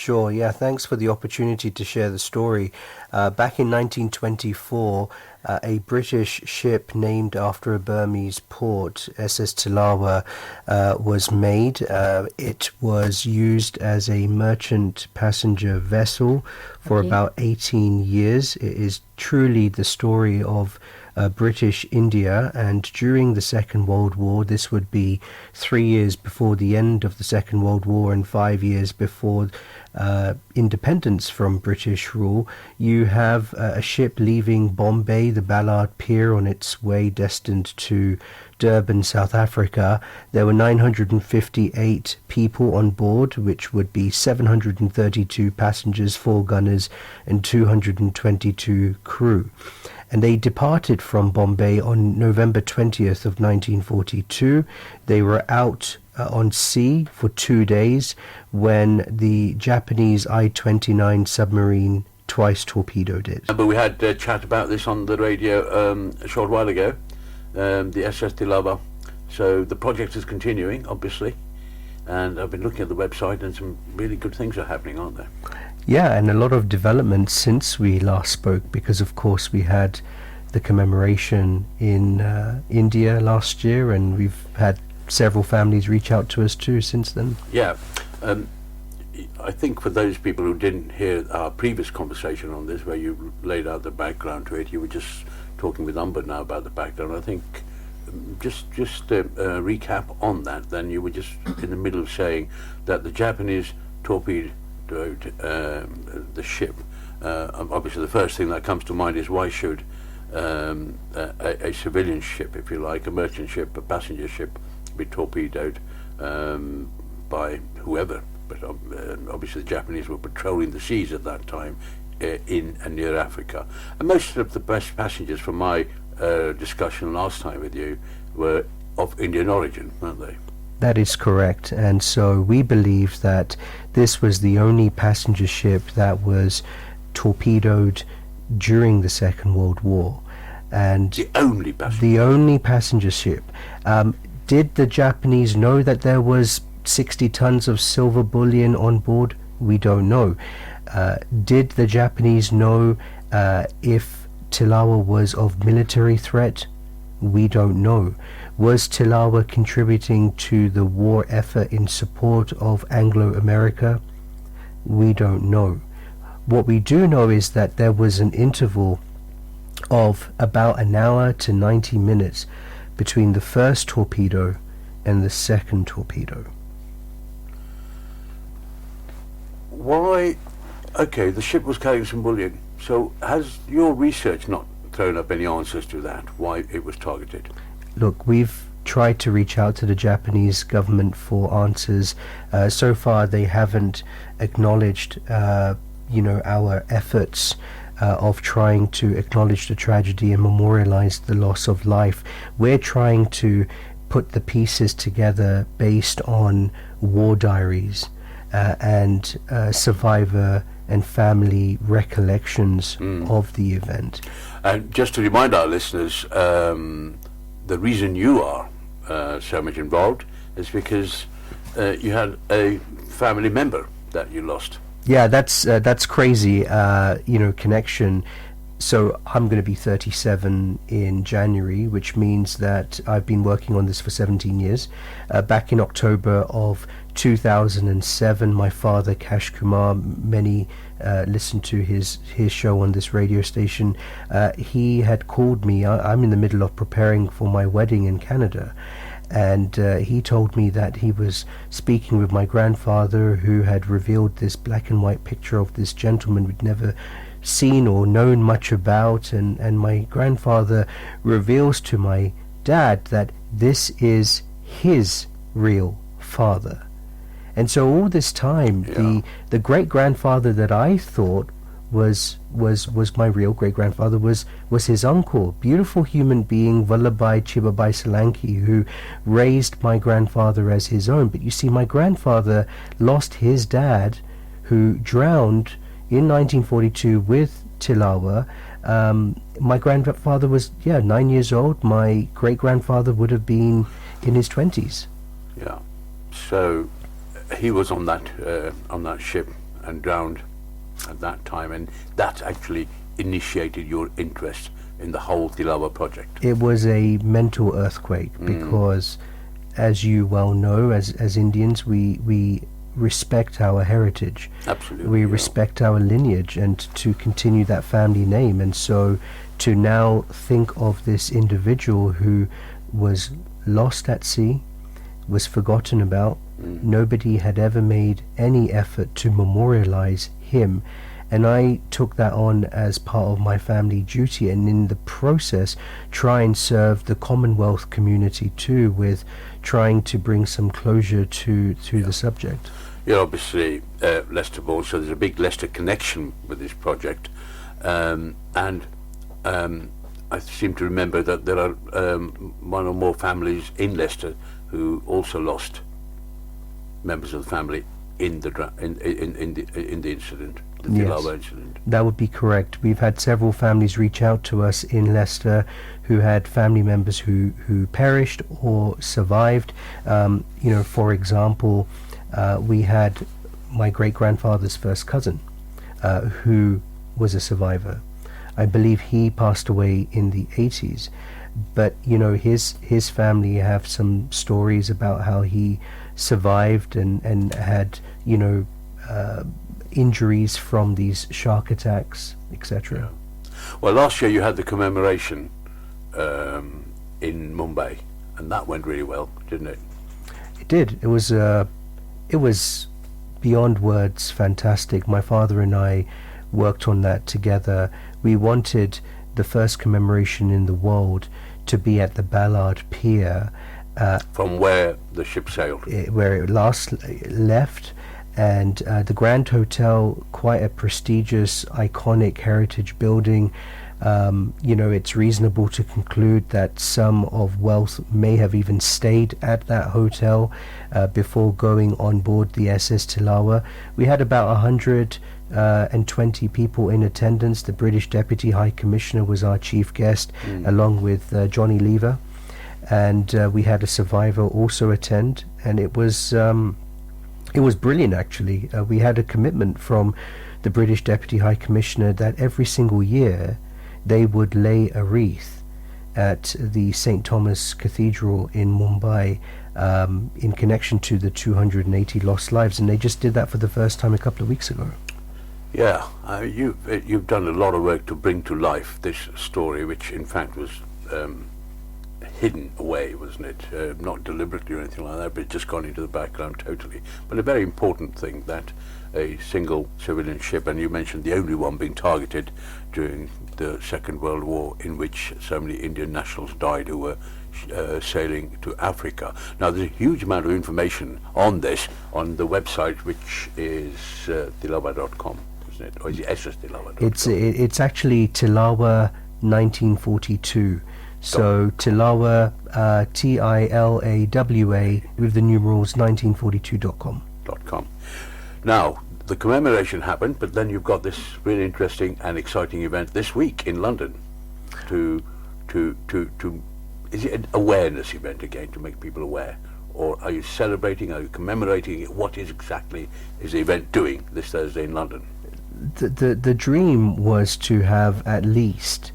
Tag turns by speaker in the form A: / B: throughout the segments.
A: Sure, yeah, thanks for the opportunity to share the story. Back in 1924, a British ship named after a Burmese port, SS Tilawa, was made. It was used as a merchant passenger vessel for about 18 years. It is truly the story of British India, and during the Second World War, this would be 3 years before the end of the Second World War and 5 years before independence from British rule. You have a ship leaving Bombay, the Ballard Pier, on its way destined to Durban, South Africa. There were 958 people on board, which would be 732 passengers, 4 gunners, and 222 crew. And they departed from Bombay on November 20th of 1942. They were out on sea for 2 days when the Japanese I-29 submarine twice torpedoed it.
B: But we had a chat about this on the radio a short while ago, the SS Tilawa. So the project is continuing, obviously, and I've been looking at the website, and some really good things are happening, aren't there?
A: Yeah, and a lot of developments since we last spoke, because of course we had the commemoration in India last year, and we've had several families reach out to us too since then.
B: Yeah, I think for those people who didn't hear our previous conversation on this, where you laid out the background to it, you were just talking with Umber now about the background. I think just a recap on that. Then you were just in the middle of saying that the Japanese torpedoed the ship. Obviously, the first thing that comes to mind is why should a civilian ship, if you like, a merchant ship, a passenger ship, be torpedoed by whoever? But obviously the Japanese were patrolling the seas at that time in and near Africa. And most of the best passengers from my discussion last time with you were of Indian origin, weren't they?
A: That is correct. And so we believe that this was the only passenger ship that was torpedoed during the Second World War. And
B: the only passenger
A: ship. Did the Japanese know that there was 60 tons of silver bullion on board? We don't know. Did the Japanese know if Tilawa was of military threat? We don't know. Was Tilawa contributing to the war effort in support of Anglo-America? We don't know. What we do know is that there was an interval of about an hour to 90 minutes between the first torpedo and the second torpedo.
B: Why? Okay, the ship was carrying some bullion. So has your research not thrown up any answers to that, why it was targeted?
A: Look, we've tried to reach out to the Japanese government for answers. So far they haven't acknowledged our efforts of trying to acknowledge the tragedy and memorialize the loss of life. We're trying to put the pieces together based on war diaries and survivor and family recollections of the event.
B: And just to remind our listeners, the reason you are so much involved is because you had a family member that you lost.
A: Yeah, that's crazy, connection. So I'm going to be 37 in January, which means that I've been working on this for 17 years. Back in October of 2007, my father, Kash Kumar, many listened to his show on this radio station. He had called me. I'm in the middle of preparing for my wedding in Canada. And he told me that he was speaking with my grandfather, who had revealed this black and white picture of this gentleman we'd never seen or known much about, and my grandfather reveals to my dad that this is his real father. And so all this time, the great-grandfather that I thought was my real great-grandfather was his uncle, beautiful human being Vallabhbhai Chibabai Solanki, who raised my grandfather as his own. But you see, my grandfather lost his dad, who drowned in 1942 with Tilawa. My grandfather was 9 years old. My great-grandfather would have been in his 20s.
B: Yeah. So he was on that ship and drowned at that time, and that actually initiated your interest in the whole Tilawa project.
A: It was a mental earthquake because, as you well know, as Indians, we respect our heritage.
B: Absolutely.
A: We respect our lineage and to continue that family name. And so to now think of this individual who was lost at sea, was forgotten about, nobody had ever made any effort to memorialize him. And I took that on as part of my family duty, and in the process try and serve the Commonwealth community too, with trying to bring some closure to the subject.
B: You're obviously Leicester born, so there's a big Leicester connection with this project, and I seem to remember that there are one or more families in Leicester who also lost members of the family in the incident, the Tilawa incident.
A: That would be correct. We've had several families reach out to us in Leicester who had family members who perished or survived. For example, we had my great-grandfather's first cousin who was a survivor. I believe he passed away in the 80s. But, his family have some stories about how he survived and had, injuries from these shark attacks, etc.
B: Well, last year you had the commemoration in Mumbai, and that went really well, didn't it?
A: It did. It was beyond words fantastic. My father and I worked on that together. We wanted the first commemoration in the world to be at the Ballard Pier,
B: from where the ship sailed,
A: where it last left, and the Grand Hotel, quite a prestigious, iconic heritage building. It's reasonable to conclude that some of wealth may have even stayed at that hotel before going on board the SS Tilawa. We had about 120 people in attendance. The British Deputy High Commissioner was our chief guest, along with Johnny Lever, and we had a survivor also attend, and it was brilliant actually. We had a commitment from the British Deputy High Commissioner that every single year they would lay a wreath at the St. Thomas Cathedral in Mumbai in connection to the 280 lost lives, and they just did that for the first time a couple of weeks ago.
B: Yeah, you've done a lot of work to bring to life this story, which in fact was hidden away, wasn't it? Not deliberately or anything like that, but just gone into the background totally. But a very important thing that a single civilian ship, and you mentioned the only one being targeted during the Second World War, in which so many Indian nationals died who were sailing to Africa. Now, there's a huge amount of information on this on the website, which is tilawa.com, isn't it? Or is it SSTilawa.com?
A: It's actually Tilawa 1942. So Tilawa, Tilawa with the numerals 1942.com.
B: Now, the commemoration happened, but then you've got this really interesting and exciting event this week in London to is it an awareness event again, to make people aware? Or are you celebrating, are you commemorating it? What is exactly is the event doing this Thursday in London?
A: The dream was to have at least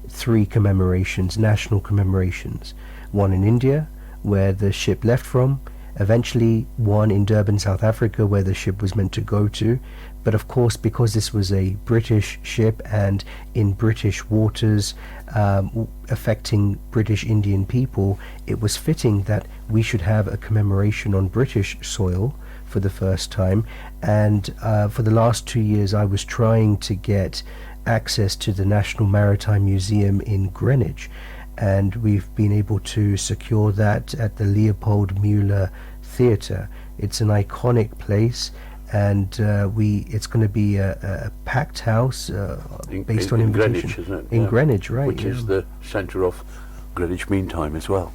A: 3 commemorations, national commemorations. One in India, where the ship left from, eventually one in Durban, South Africa, where the ship was meant to go to. But of course, because this was a British ship and in British waters, affecting British Indian people, it was fitting that we should have a commemoration on British soil for the first time. And for the last 2 years I was trying to get access to the National Maritime Museum in Greenwich, and we've been able to secure that at the Leopold Müller Theatre. It's an iconic place, and it's going to be a packed house based on
B: in
A: invitation.
B: Greenwich, isn't it?
A: In Greenwich, right.
B: Which is the centre of Greenwich Mean Time as well.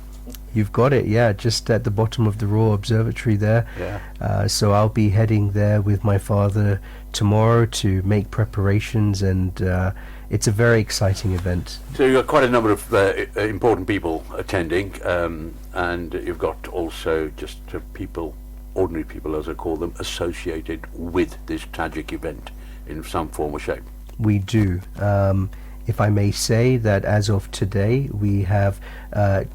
A: You've got it, yeah, just at the bottom of the Royal Observatory there.
B: Yeah.
A: So I'll be heading there with my father tomorrow to make preparations, and it's a very exciting event.
B: So you've got quite a number of important people attending, and you've got also just people ordinary people, as I call them, associated with this tragic event in some form or shape?
A: We do. If I may say that as of today, we have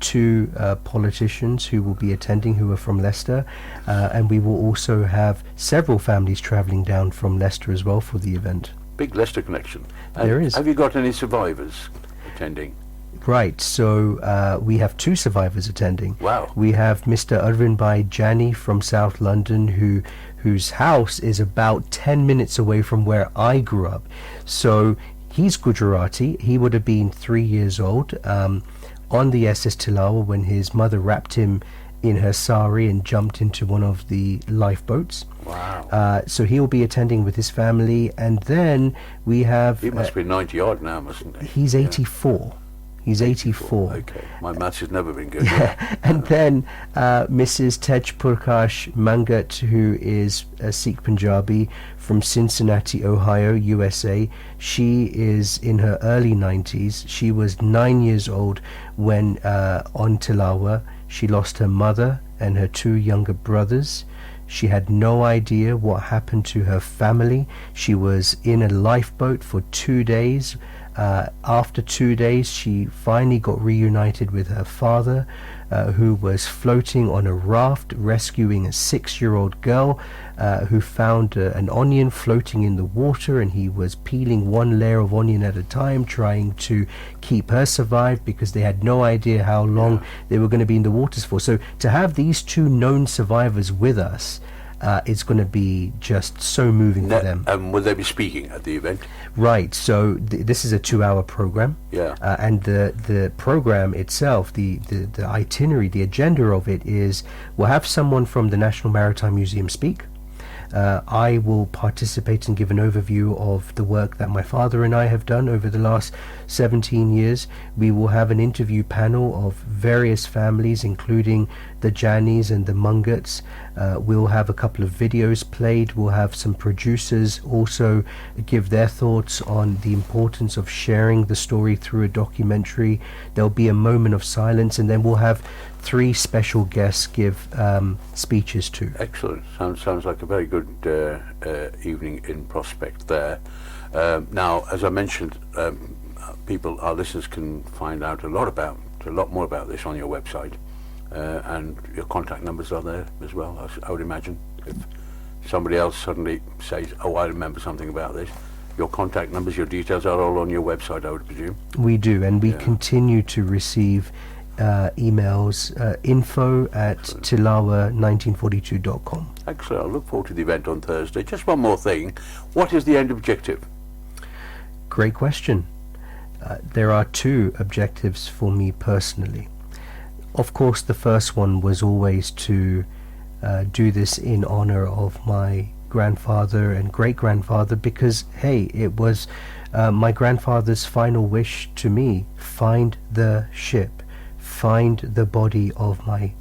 A: two politicians who will be attending who are from Leicester, and we will also have several families travelling down from Leicester as well for the event.
B: Big Leicester connection. And
A: there is.
B: Have you got any survivors attending?
A: Right, so we have two survivors attending.
B: Wow.
A: We have Mr. Arvinbhai Jani from South London, whose house is about 10 minutes away from where I grew up. So he's Gujarati. He would have been 3 years old on the SS Tilawa when his mother wrapped him in her sari and jumped into one of the lifeboats.
B: Wow.
A: So he'll be attending with his family. And then we have...
B: He must be 90 odd now, mustn't he?
A: He's 84. He's 84.
B: Okay, my maths has never been good.
A: Yeah. And then Mrs. Tej Purkash Mangat, who is a Sikh Punjabi from Cincinnati, Ohio, USA. She is in her early 90s. She was 9 years old when on Tilawa she lost her mother and her two younger brothers. She had no idea what happened to her family. She was in a lifeboat for 2 days. After 2 days, she finally got reunited with her father, who was floating on a raft rescuing a 6-year-old girl who found an onion floating in the water, and he was peeling one layer of onion at a time, trying to keep her survived because they had no idea how long they were going to be in the waters for. So to have these two known survivors with us, it's going to be just so moving for them.
B: Will they be speaking at the event?
A: Right, so this is a 2-hour program.
B: Yeah.
A: And the program itself, the itinerary, the agenda of it is, we'll have someone from the National Maritime Museum speak. I will participate and give an overview of the work that my father and I have done over the last 17 years. We will have an interview panel of various families, including the Janis and the Mungats. We'll have a couple of videos played. We'll have some producers also give their thoughts on the importance of sharing the story through a documentary. There'll be a moment of silence, and then we'll have 3 special guests give speeches too.
B: Excellent. Sounds like a very good evening in prospect there. Now, as I mentioned, our listeners can find out a lot more about this on your website, and your contact numbers are there as well. I would imagine if somebody else suddenly says, "Oh, I remember something about this," your contact numbers, your details are all on your website, I would presume.
A: We do, and we continue to receive emails, info@tilawa1942.com.
B: Excellent. I look forward to the event on Thursday. Just one more thing. What is the end objective?
A: Great question. There are 2 objectives for me personally. Of course, the first one was always to do this in honor of my grandfather and great-grandfather, because, hey, it was my grandfather's final wish to me: find the ship, find the body of my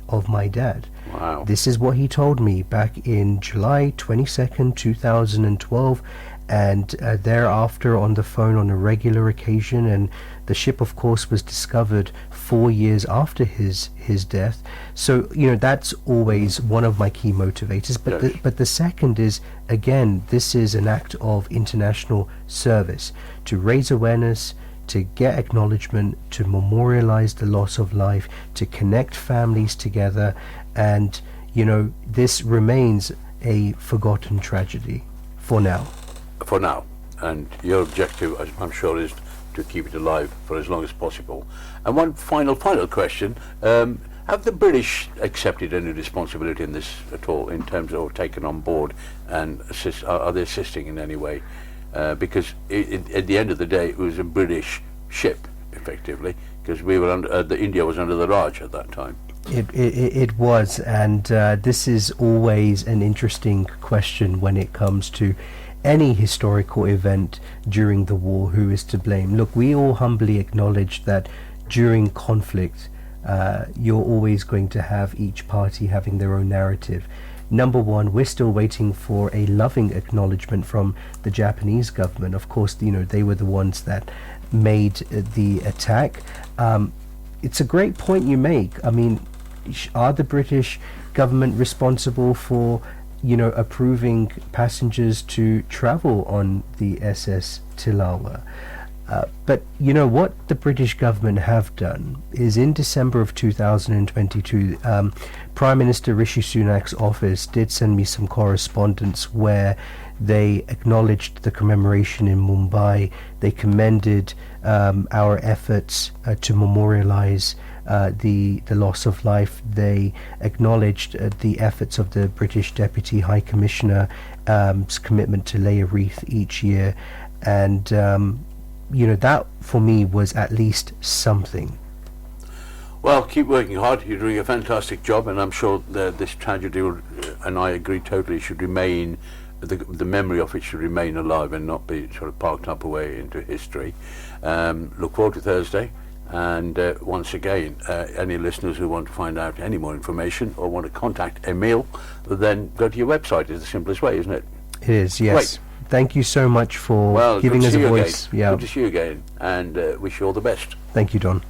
A: dad.
B: Wow.
A: This is what he told me back in July 22nd, 2012, and thereafter on the phone on a regular occasion. And the ship, of course, was discovered 4 years after his death. So, that's always one of my key motivators. But
B: Yes.
A: the second is, again, this is an act of international service to raise awareness, to get acknowledgement, to memorialize the loss of life, to connect families together. And this remains a forgotten tragedy for now.
B: For now. And your objective, I'm sure, is to keep it alive for as long as possible. And one final question. Have the British accepted any responsibility in this at all, in terms of taken on board and are they assisting in any way? Because at the end of the day, it was a British ship, effectively, because we were India was under the Raj at that time.
A: It was, and this is always an interesting question when it comes to any historical event during the war. Who is to blame? Look, we all humbly acknowledge that during conflict, you're always going to have each party having their own narrative. Number one, we're still waiting for a loving acknowledgement from the Japanese government. Of course, they were the ones that made the attack. It's a great point you make. I mean, are the British government responsible for, approving passengers to travel on the SS Tilawa. But what the British government have done is, in December of 2022, Prime Minister Rishi Sunak's office did send me some correspondence where they acknowledged the commemoration in Mumbai. They commended our efforts to memorialize the loss of life. They acknowledged the efforts of the British Deputy High Commissioner's commitment to lay a wreath each year, and that for me was at least something.
B: Well, keep working hard. You're doing a fantastic job, and I'm sure that this tragedy will, and I agree totally, should remain, the memory of it should remain alive and not be sort of parked up away into history. Look forward to Thursday, and once again, any listeners who want to find out any more information or want to contact Emile, then go to your website. It's the simplest way, isn't it?
A: It is, yes.
B: Great.
A: Thank you so much for giving us a voice.
B: Yeah. Good to see you again, and wish you all the best.
A: Thank you, Don.